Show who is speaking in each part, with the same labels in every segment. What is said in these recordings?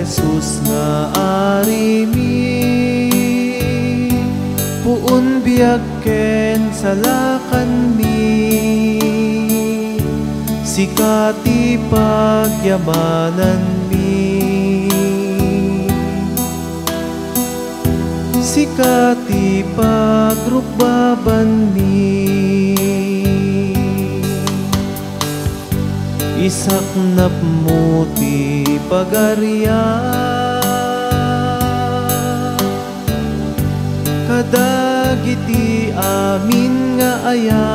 Speaker 1: Jesus nga ari mi, puon biag ken salakan mi, sikati pagyamanan mi, sikati pagrukbaban mi, isak napmuti pagarya, kadagiti amin nga aya,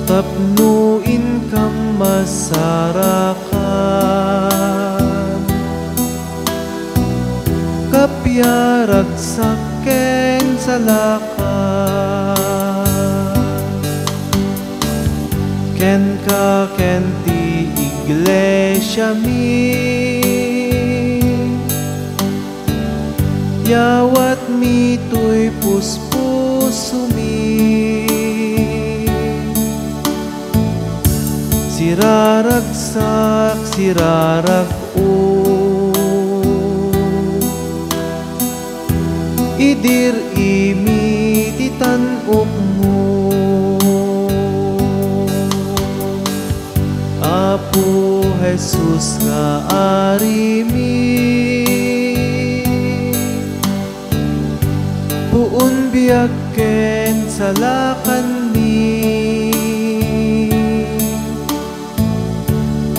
Speaker 1: tapnuin kam masarakan, kapyaragsak ken salakan, ken ka ken ti iglesia mi, yawat mi tuy puspuso mi, siraragsak sirarag-o, idir imi titanok mo, Apo Jesus nga ari mi, puon biag ken salakan mi,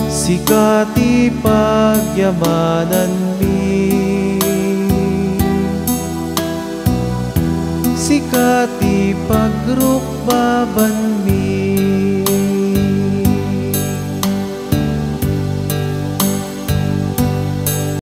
Speaker 1: sikati pagyamanan mi, sikati pagrukbaban mi,